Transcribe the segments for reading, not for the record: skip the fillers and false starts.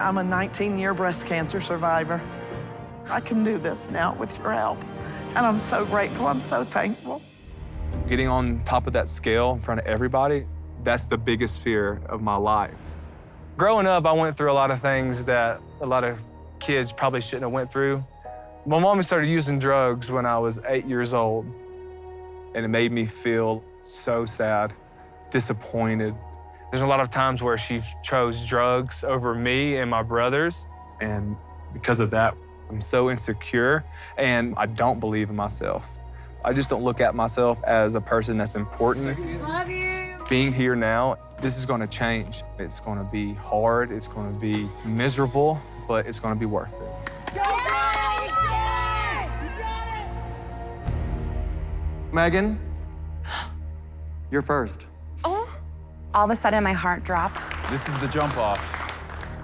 I'm a 19-year breast cancer survivor. I can do this now with your help, and I'm so grateful, I'm so thankful. Getting on top of that scale in front of everybody, that's the biggest fear of my life. Growing up, I went through a lot of things that a lot of kids probably shouldn't have went through. My mom started using drugs when I was 8 years old, and it made me feel so sad, disappointed. There's a lot of times where she chose drugs over me and my brothers, and because of that, I'm so insecure, and I don't believe in myself. I just don't look at myself as a person that's important. Love you. Being here now, this is gonna change. It's gonna be hard, it's gonna be miserable, but it's gonna be worth it. Megan, you're first. All of a sudden, my heart drops. This is the jump off.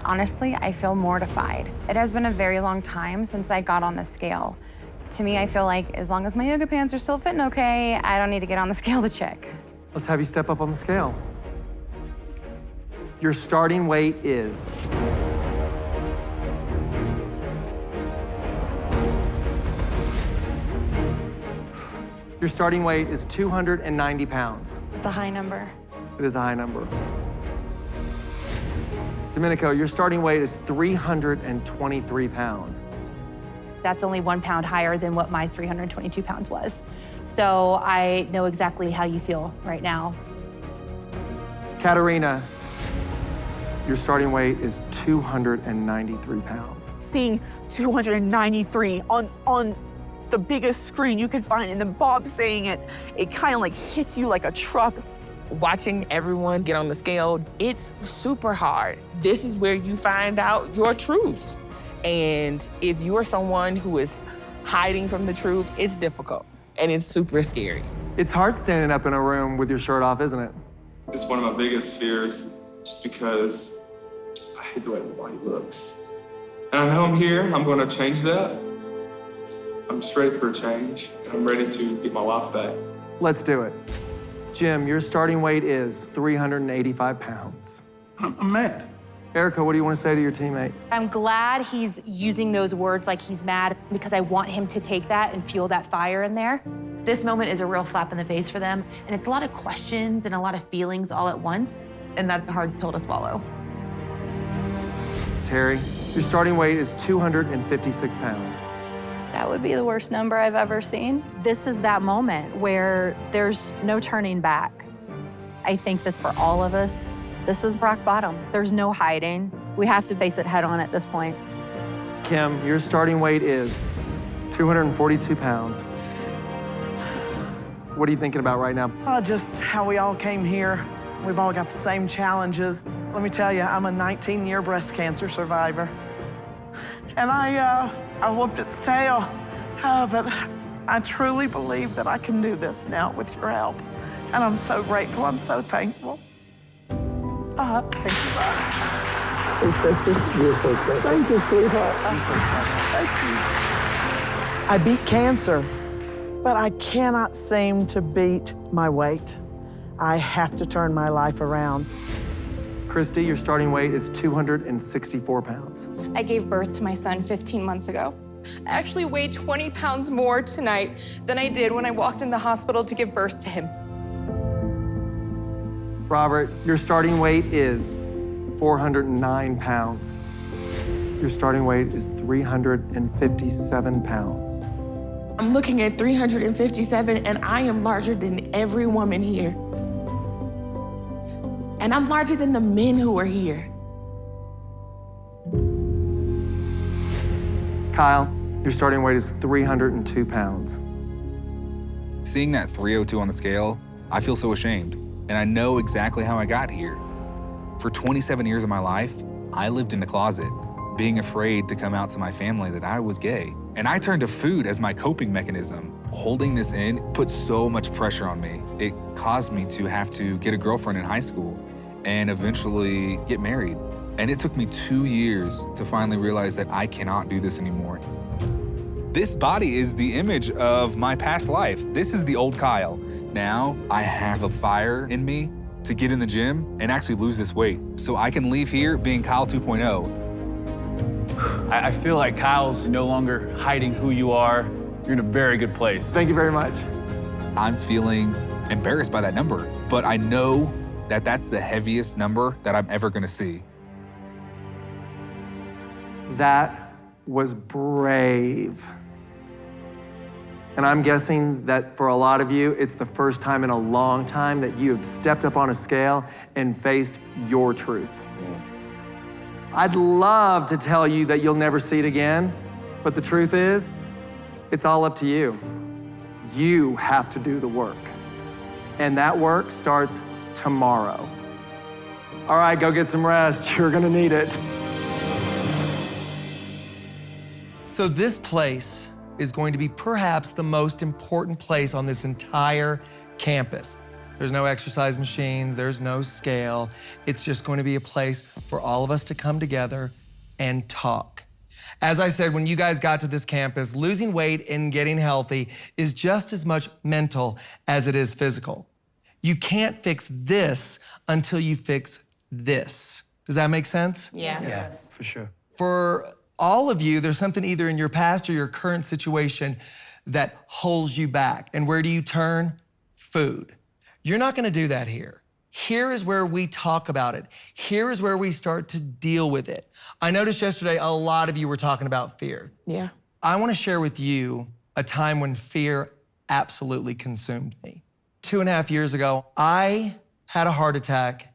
Honestly, I feel mortified. It has been a very long time since I got on the scale. To me, I feel like as long as my yoga pants are still fitting okay, I don't need to get on the scale to check. Let's have you step up on the scale. Your starting weight is... Your starting weight is 290 pounds. It's a high number. It is a high number. Domenico, your starting weight is 323 pounds. That's only 1 pound higher than what my 322 pounds was. So I know exactly how you feel right now. Katerina, your starting weight is 293 pounds. Seeing 293 on the biggest screen you could find, and then Bob saying it kind of like hits you like a truck. Watching everyone get on the scale, it's super hard. This is where you find out your truth. And if you are someone who is hiding from the truth, it's difficult and it's super scary. It's hard standing up in a room with your shirt off, isn't it? It's one of my biggest fears, just because I hate the way my body looks. And I know I'm here, I'm gonna change that. I'm just ready for a change, and I'm ready to get my life back. Let's do it. Jim, your starting weight is 385 pounds. I'm mad. Erica, what do you want to say to your teammate? I'm glad he's using those words like he's mad, because I want him to take that and feel that fire in there. This moment is a real slap in the face for them, and it's a lot of questions and a lot of feelings all at once, and that's a hard pill to swallow. Terry, your starting weight is 256 pounds. That would be the worst number I've ever seen. This is that moment where there's no turning back. I think that for all of us, this is rock bottom. There's no hiding. We have to face it head on at this point. Kim, your starting weight is 242 pounds. What are you thinking about right now? Oh, just how we all came here. We've all got the same challenges. Let me tell you, I'm a 19-year breast cancer survivor. And I whooped its tail, but I truly believe that I can do this now with your help. And I'm so grateful, I'm so thankful. Thank you, Bob. You're so special. Thank you, sweetheart. I'm so special, thank you. I beat cancer, but I cannot seem to beat my weight. I have to turn my life around. Christy, your starting weight is 264 pounds. I gave birth to my son 15 months ago. I actually weigh 20 pounds more tonight than I did when I walked in the hospital to give birth to him. Robert, your starting weight is 409 pounds. Your starting weight is 357 pounds. I'm looking at 357 and I am larger than every woman here. And I'm larger than the men who are here. Kyle, your starting weight is 302 pounds. Seeing that 302 on the scale, I feel so ashamed. And I know exactly how I got here. For 27 years of my life, I lived in the closet, being afraid to come out to my family that I was gay. And I turned to food as my coping mechanism. Holding this in put so much pressure on me. It caused me to have to get a girlfriend in high school and eventually get married. And it took me 2 years to finally realize that I cannot do this anymore. This body is the image of my past life. This is the old Kyle. Now I have a fire in me to get in the gym and actually lose this weight so I can leave here being Kyle 2.0. I feel like Kyle's no longer hiding who you are. You're in a very good place. Thank you very much. I'm feeling embarrassed by that number, but I know that that's the heaviest number that I'm ever gonna see. That was brave. And I'm guessing that for a lot of you, it's the first time in a long time that you have stepped up on a scale and faced your truth. I'd love to tell you that you'll never see it again, but the truth is, it's all up to you. You have to do the work. And that work starts tomorrow. All right, go get some rest. You're gonna need it. So this place is going to be perhaps the most important place on this entire campus. There's no exercise machines, there's no scale. It's just going to be a place for all of us to come together and talk. As I said, when you guys got to this campus, losing weight and getting healthy is just as much mental as it is physical. You can't fix this until you fix this. Does that make sense? Yeah. Yes, for sure. For all of you, there's something either in your past or your current situation that holds you back. And where do you turn? Food. You're not gonna do that here. Here is where we talk about it. Here is where we start to deal with it. I noticed yesterday a lot of you were talking about fear. Yeah. I wanna share with you a time when fear absolutely consumed me. 2.5 years ago, I had a heart attack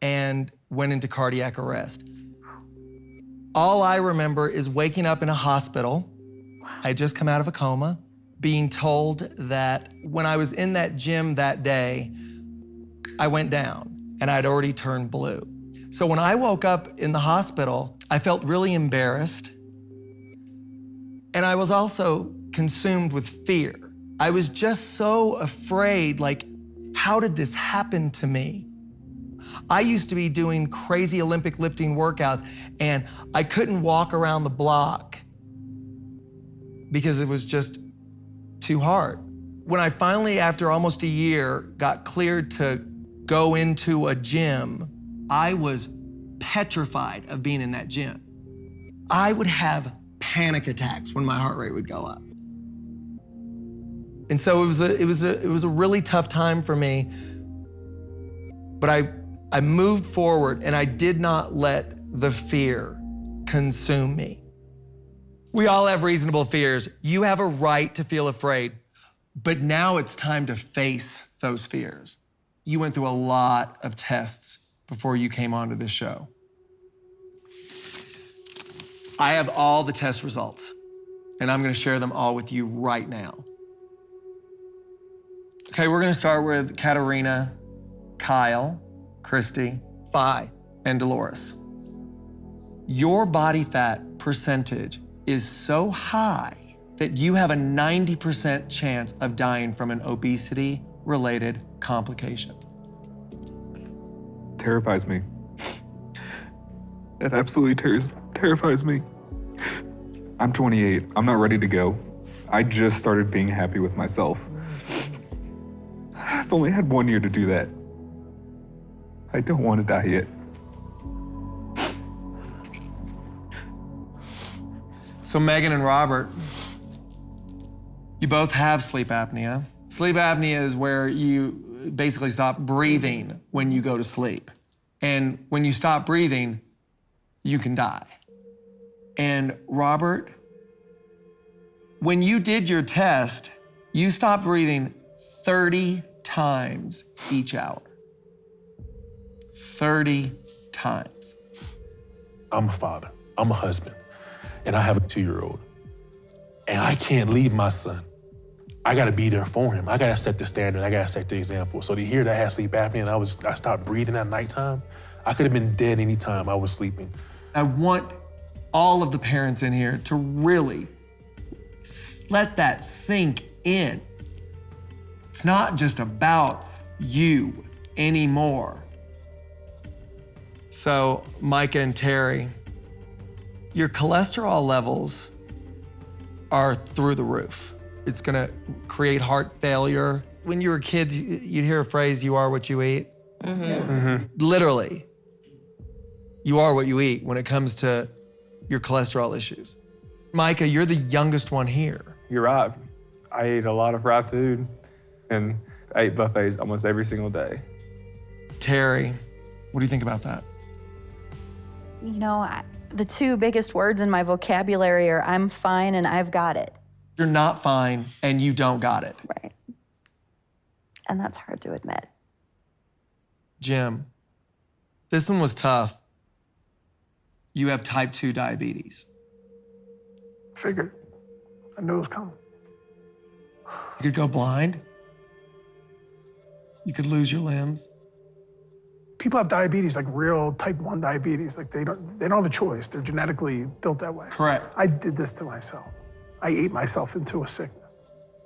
and went into cardiac arrest. All I remember is waking up in a hospital. I had just come out of a coma, being told that when I was in that gym that day, I went down and I'd already turned blue. So when I woke up in the hospital, I felt really embarrassed. And I was also consumed with fear. I was just so afraid, like, how did this happen to me? I used to be doing crazy Olympic lifting workouts and I couldn't walk around the block because it was just too hard. When I finally, after almost a year, got cleared to go into a gym, I was petrified of being in that gym. I would have panic attacks when my heart rate would go up. And so it was a really tough time for me, but I moved forward and I did not let the fear consume me. We all have reasonable fears. You have a right to feel afraid, but now it's time to face those fears. You went through a lot of tests before you came onto this show. I have all the test results, and I'm gonna share them all with you right now. Okay, we're gonna start with Katarina, Kyle, Christy, Phi, and Dolores. Your body fat percentage is so high that you have a 90% chance of dying from an obesity-related complication. Terrifies me. It absolutely terrifies me. I'm 28. I'm not ready to go. I just started being happy with myself. I've only had 1 year to do that. I don't want to die yet. So Megan and Robert, you both have sleep apnea. Sleep apnea is where you basically stop breathing when you go to sleep. And when you stop breathing, you can die. And Robert, when you did your test, you stopped breathing 30 times each hour. 30 times. I'm a father, I'm a husband, and I have a 2-year-old. And I can't leave my son. I gotta be there for him. I gotta set the standard, I gotta set the example. So to hear that I had sleep apnea and I stopped breathing at nighttime, I could have been dead anytime I was sleeping. I want all of the parents in here to really let that sink in. It's not just about you anymore. So, Micah and Terry, your cholesterol levels are through the roof. It's gonna create heart failure. When you were kids, you'd hear a phrase, you are what you eat. Literally, you are what you eat when it comes to your cholesterol issues. Micah, you're the youngest one here. You're right. I ate a lot of fried food and ate buffets almost every single day. Terry, what do you think about that? You know, the two biggest words in my vocabulary are I'm fine and I've got it. You're not fine and you don't got it. Right. And that's hard to admit. Jim, this one was tough. You have type 2 diabetes. Figured. I knew it was coming. You could go blind. You could lose your limbs. People have diabetes, like real type 1 diabetes. Like they don't have a choice. They're genetically built that way. Correct. I did this to myself. I ate myself into a sickness.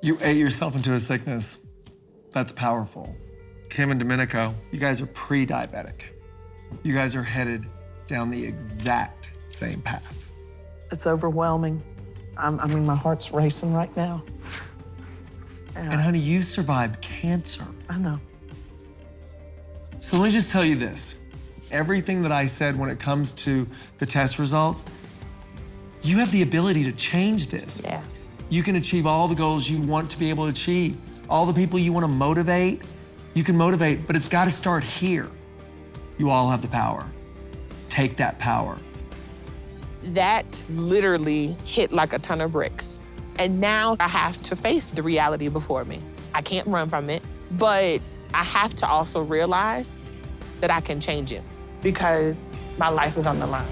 You ate yourself into a sickness. That's powerful. Kim and Domenico, you guys are pre-diabetic. You guys are headed down the exact same path. It's overwhelming. I mean, my heart's racing right now. And honey, you survived cancer. I know. So let me just tell you this. Everything that I said when it comes to the test results, you have the ability to change this. Yeah. You can achieve all the goals you want to be able to achieve. All the people you want to motivate, you can motivate, but it's got to start here. You all have the power. Take that power. That literally hit like a ton of bricks. And now I have to face the reality before me. I can't run from it, but I have to also realize that I can change it because my life is on the line.